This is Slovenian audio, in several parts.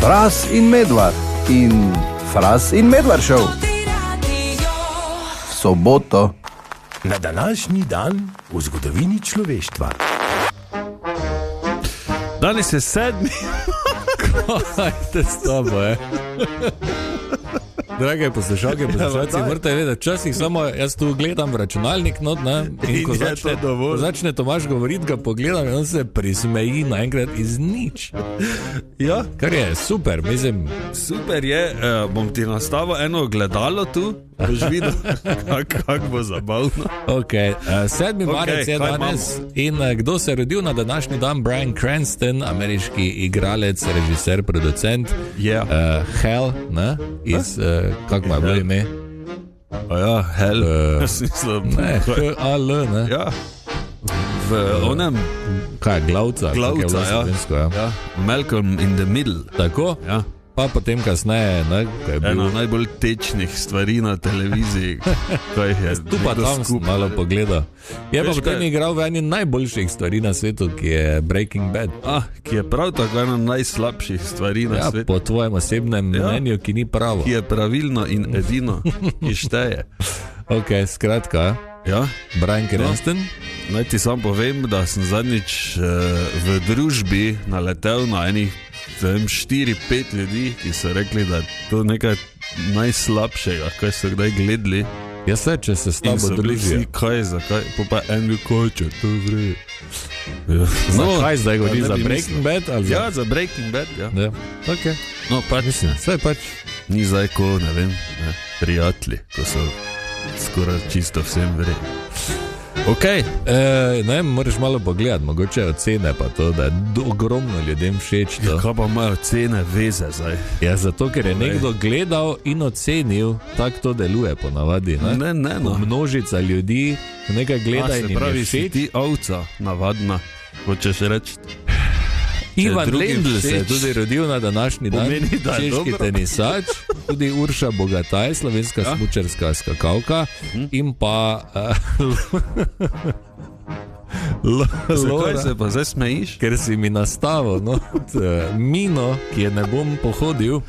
Fras in Medvard in Fras in Medvard show. V soboto. Na današnji dan v zgodovini človeštva. Danes je 7. Hajte s tobo, Drage poslušalke, poslušalci, morate vedeti, včasih samo jaz tu gledam v računalnik, in ko začne Tomaž govoriti, ga pogledam in on se prismeji naenkrat iz nič. Ja. Kar je super, mislim. Super je, bom ti nastavil eno gledalo tu, boš videl, kako bo zabavno. Ok, 7. marec je danes in kdo se je rodil na današnji dan? Bryan Cranston, ameriški igralec, režiser, producent. Hell, ne? Iz, kako ima bilo ime? Ja, Hell. Ne, H-A-L, ne? Ja. V onem... Kaj, Glavca, ja. Malcolm in the Middle. Tako? Ja. Pa potem kasneje, ne? Eno najbolj tečnih stvari na televiziji. Tu pa tam sem malo pogledal. Je pa potem igral v eni najboljših stvari na svetu, ki je Breaking Bad. Ki je prav tako ena najslabših stvari na svetu. Po tvojem osebnem mnenju, ki ni pravo. Ki je pravilno in edino, ki šteje. Ok, skratka, Bryan Cranston. Naj ti sam povem, da sem zadnjič v družbi naletel na enih 4-5 ljudi, ki so rekli, da je to nekaj najslabšega, kaj so kdaj gledali. Ja se, če se s tabo družijo. Zakaj? Pa en koče, to vre. Zakaj zdaj govori za Breaking Bad? Ja, za Breaking Bad, ja. Ok. No, pač, vse pač. Ni zdaj ko, ne vem, prijatelji, ko so skoraj čisto vsem vre. Ok. Ne, moraš malo pogledati, mogoče ocene pa to, da je ogromno ljudem všeč to. Kaj pa imajo ocene veze zdaj? Ja, zato, ker je nekdo gledal in ocenil, tako to deluje ponavadi, ne? Ne. Množica ljudi nekaj gleda in jim je všeč. Se pravi, si ti ovca, navadna, hočeš reči. Ivan Lendl se je tudi rodil na današnji dan, češki tenisač, tudi Urša Bogataj, slovenska smučarska skakalka in pa Zakaj se pa zdaj smejiš? Ker si mi nastavil Mino, ki je ne bom pohodil.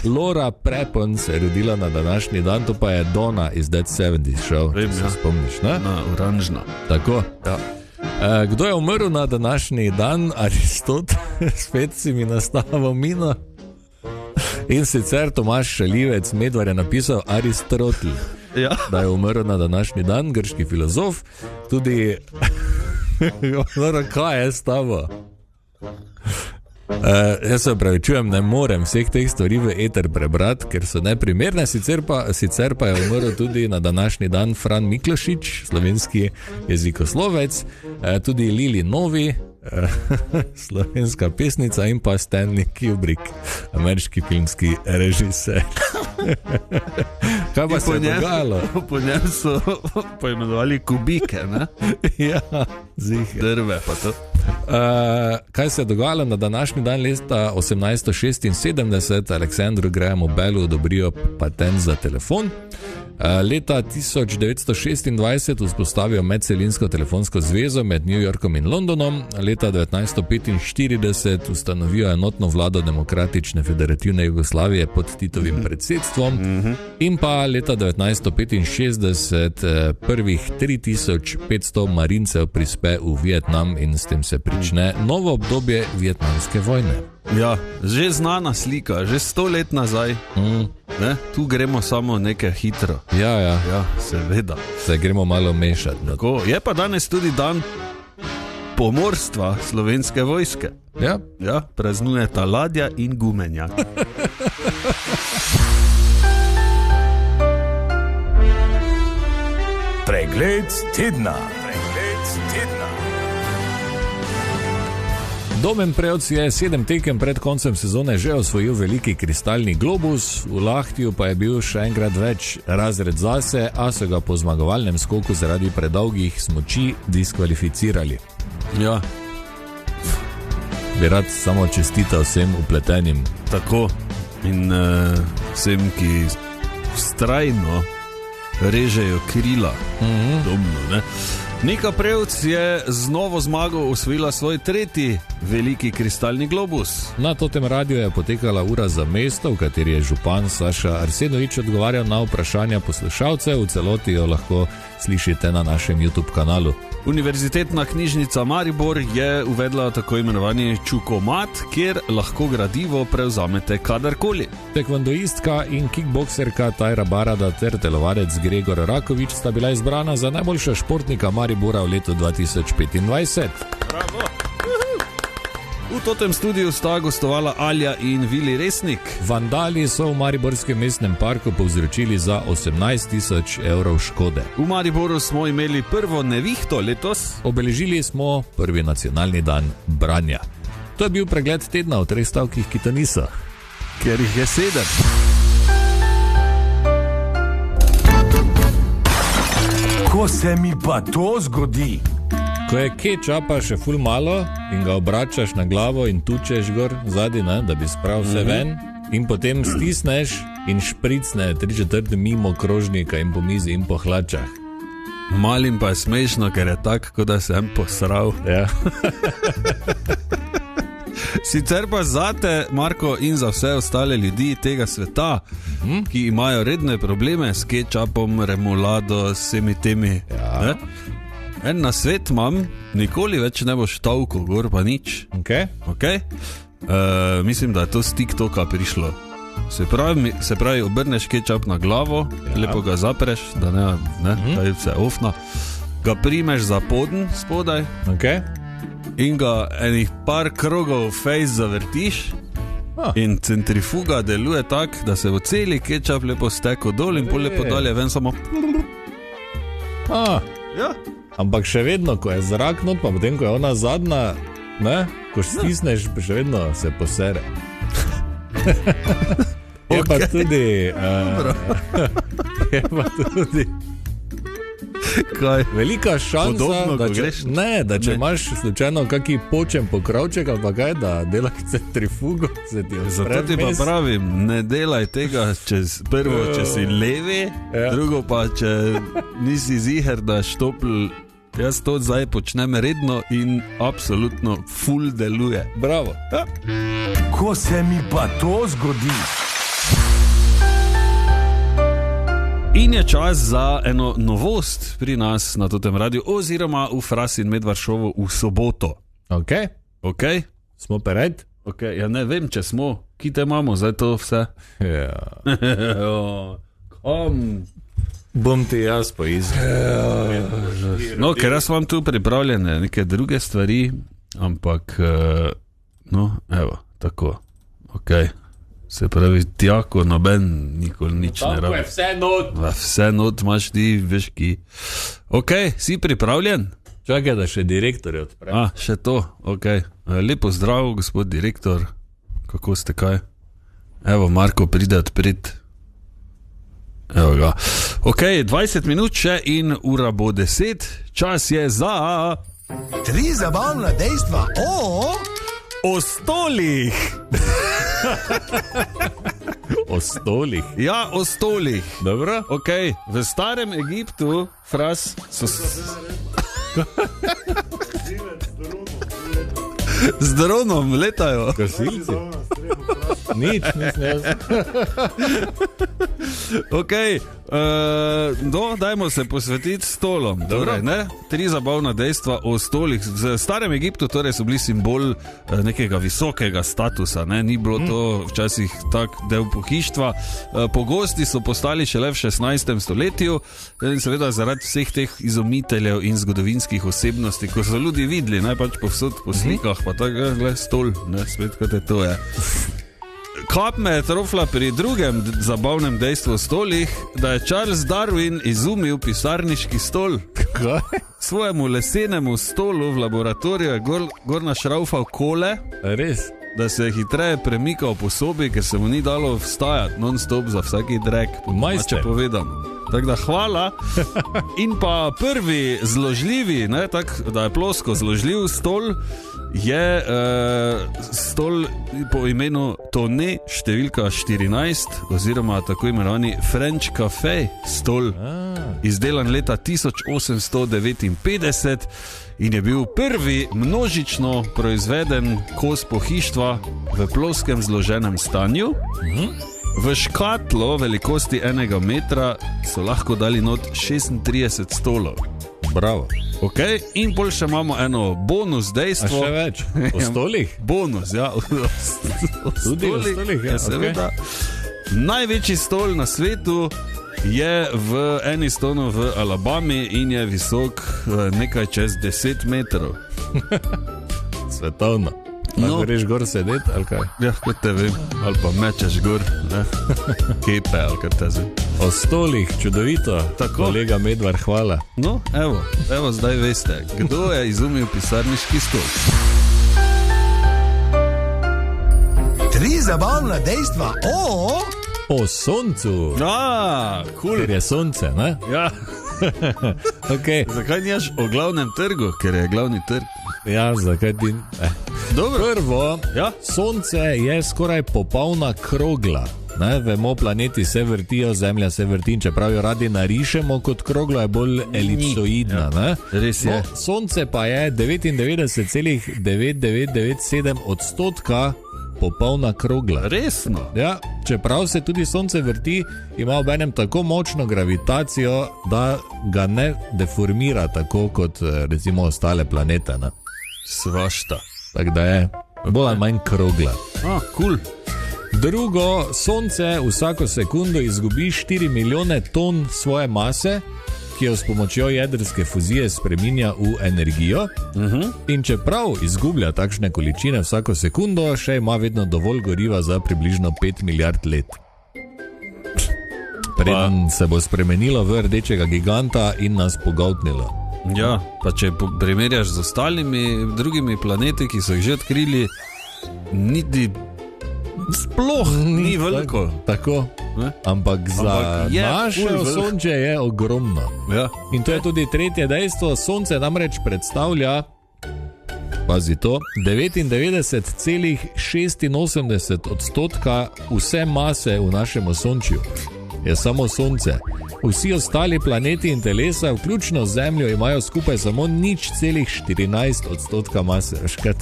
Laura Prepon se je rodila na današnji dan, to pa je Donna iz Dead 70's Show. Vem, se spomniš, ne? Oranžna. Tako? Ja. Kdo je umrl na današnji dan? Aristotel, spet si mi nastavil Mino. In sicer Tomaž Šaljivec Medvar je napisal Aristotel, da je umrl na današnji dan, grški filozof. Tudi, kaj je s tabo? Jaz se opravičujem, ne morem vseh teh stvari v eter prebrati, ker so neprimerne, sicer pa je umrl tudi na današnji dan Fran Miklošič, slovenski jezikoslovec, tudi Lili Novi, slovenska pesnica in pa Stanley Kubrick, ameriški filmski režiser. Kaj pa se je dogajalo? Po njem so poimenovali kubike, ne? Ja, ziher. Drve pa to. Kaj se je dogajalo na današnji dan leta 1876? Aleksandru Grahamu Bellu odobrijo patent za telefon. Leta 1926 vzpostavijo medcelinsko telefonsko zvezo med New Yorkom in Londonom. Leta 1945 ustanovijo enotno vlado Demokratične federativne Jugoslavije pod Titovim predsedstvom. In pa leta 1965 prvih 3500 marincev prispe v Vietnam in s tem se prične novo obdobje vietnamske vojne. Ja, že znana slika, že 100 let nazaj. Ne? Tu gremo samo nekaj hitro. Ja, seveda. Se gremo malo mešati. Tako, je pa danes tudi dan pomorstva Slovenske vojske. Ja, praznujeta ladja in gumenjak. Pregled tedna. Domen Prevc je 7 tekem pred koncem sezone že osvojil veliki kristalni globus, v Lahtiju pa je bil še enkrat več razred zase, a so ga po zmagovalnem skoku zaradi predolgih smuči diskvalificirali. Ja. Bi rad samo čestital vsem upletenim. Tako. In vsem, ki vztrajno režejo krila. Domno, ne? Nika Prevc je z novo zmago osvojila svoj tretji veliki kristalni globus. Na Totem radiju je potekala ura za mesto, v kateri je župan Saša Arsenovič odgovarjal na vprašanja poslušalcev. V celoti jo lahko slišite na našem YouTube kanalu. Univerzitetna knjižnica Maribor je uvedla tako imenovani čukomat, kjer lahko gradivo prevzamete kadarkoli. Tekvandoistka in kickbokserka Tajra Barada ter telovadec Gregor Rakovič sta bila izbrana za najboljša športnika Maribora v letu 2025. Bravo! V Totem studiu sta gostovala Alja in Vili Resnik. Vandali so v mariborskem mestnem parku povzročili za 18.000 evrov škode. V Mariboru smo imeli prvo nevihto letos. Obeležili smo prvi nacionalni dan branja. To je bil pregled tedna v 3 stavkih, ki to niso. Ker jih je 7. Ko se mi pa to zgodi? Ko je kečapa še ful malo in ga obračaš na glavo in tučeš gor zadaj, da bi spravil vse ven, in potem stisneš in špricne 3/4 mimo krožnika in po mizi in po hlačah. Malim pa je smešno, ker je tako, kot da sem posral. Ja. Sicer pa zate, Marko, in za vse ostale ljudi tega sveta, ki imajo redne probleme s kečapom, remolado, s vsemi temi. Ja. En na svet imam, nikoli več ne boš tavko gor, pa nič. Okay. Mislim, da je to z TikToka prišlo. Se pravi, obrneš kečap na glavo, lepo ga zapreš, da ne, da je vse ofna. Ga primeš za poden spodaj, in ga enih par krogov fejs zavrtiš, in centrifuga deluje tak, da se bo celi kečap lepo stekel dol in pol lepo dalje ven samo. Ja. Ampak še vedno, ko je zrak not, pa potem, ko je ona zadnja, ne, ko stisneš, še vedno se posere. Je pa tudi... je pa tudi... Kaj? Velika šansa, Podobno, da če imaš slučajno kaki počen pokrovček ali pa kaj, da delaš centrifugo, se ti odpre. Zato ti pa pravim, ne delaj tega prvo, če si levi, drugo pa, če nisi ziher, da štopl. Jaz to zdaj počnem redno in absolutno full deluje. Bravo. Ja. Ko se mi pa to zgodi? In je čas za eno novost pri nas na Totem radiju, oziroma v Fras in Medvard šovu v soboto. Ok? Smo pered? Ok, ja ne vem, če smo. Ki te imamo zdaj to vse? Ja. Kom? Bom ti jaz poizgal. No, ker jaz vam tu pripravljene neke druge stvari, ampak, no, evo, tako. Ok. Se pravi, tjako noben nikoli nič ne rabi. Vse not. Vse not imaš ti, veš ki. Ok, si pripravljen? Čakaj, da še direktor je odpre. Še to, ok. Lepo zdrav, gospod direktor. Kako ste kaj? Evo, Marko pride odprit. Evo ga. Ok, 20 minut še in ura bo 10. Čas je za... 3 zabavna dejstva o stolih. O stolih? Ja, o stolih. Dobro. Ok, v starem Egiptu, Fras, so... Z dronom letajo. Gasilci? Nič, nisem jaz. Ok, dajmo se posvetiti stolom. Torej, 3 zabavna dejstva o stolih. V starem Egiptu torej so bili simbol nekega visokega statusa, ne? Ni bilo to včasih tak del pohištva. Pogosti so postali šele v 16. stoletju in seveda zaradi vseh teh izumiteljev in zgodovinskih osebnosti, ko so ljudi videli, pač povsod po slikah, pa tako, gled, stol, ne, spet kot je to je. Kap me je trofla pri drugem zabavnem dejstvu o stolih, da je Charles Darwin izumil pisarniški stol. Kaj? Svojemu lesenemu stolu v laboratoriju je gor našraufal kole. Res? Da se je hitreje premikal po sobi, ker se mu ni dalo vstajati non-stop za vsaki drek. Majster. Tako da hvala. In pa prvi zložljivi, tak, da je plosko zložljiv stol, je stol po imenu Tone številka 14 oziroma tako imenovani French Cafe stol, izdelan leta 1859 in je bil prvi množično proizveden kos pohištva v ploskem zloženem stanju. V škatlo velikosti 1 metra so lahko dali not 36 stolov. Bravo. Okay. In bolj še imamo eno bonus dejstvo. A še več? O stolih? Bonus, ja. Tudi o stolih, ja, seveda. Največji stol na svetu je v Anistonu v Alabami in je visok nekaj čez 10 metrov. Svetovno. No. Greš gor sedeti, ali kaj? Ja, kot te vem. Ali pa mečeš gor, ne? Kepe, ali kaj te vem. O stolih, čudovito. Tako. Kolega Medvar, hvala. No, evo, zdaj veste, kdo je izumil pisarniški stol. 3 zabavna dejstva o soncu. Cool. Ker je sonce, ne? Ja. Okay. Zakaj nimaš o glavnem trgu, ker je glavni trg? Ja, zakaj ti... Dobro. Prvo, ja? sonce je skoraj popolna krogla. Ne? Vemo, planeti se vrtijo, Zemlja se vrti, čeprav jo radi narišemo kot kroglo, je bolj elipsoidna. Ja. Res je. Sonce pa je 99,9997% popolna krogla. Resno? Ja, čeprav se tudi sonce vrti, ima ob enem tako močno gravitacijo, da ga ne deformira tako kot recimo ostale planete. Ne? Svašta. Tako da je bolj ali manj krogla. Cool. Drugo, sonce vsako sekundo izgubi 4 milijone ton svoje mase, ki jo s pomočjo jedrske fuzije spreminja v energijo. In čeprav izgublja takšne količine vsako sekundo, še ima vedno dovolj goriva za približno 5 milijard let. Preden se bo spremenilo v rdečega giganta in nas pogoltnilo. Ja, pa če primerjaš z ostalimi drugimi planeti, ki so jih že odkrili, niti sploh ni veliko. Tako. Ampak za naše sonče je ogromno. Ja. In to je tudi tretje dejstvo. Sonce namreč predstavlja, pazi to, 99,86% vse mase v našem osončju. Je samo sonce. Vsi ostali planeti in telesa, vključno z Zemljo, imajo skupaj samo 0,14% mase. Škat.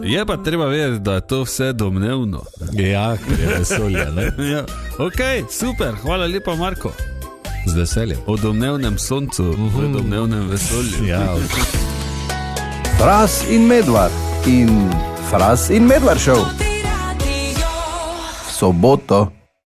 Je pa treba vedeti, da je to vse domnevno. Ja, ker je vesolje, ne? Ja. Ok, super, hvala lepa, Marko. Z veseljem. O domnevnem soncu, v domnevnem vesolju. Ja, Fras in Medvar in Fras in Medvar show. V soboto.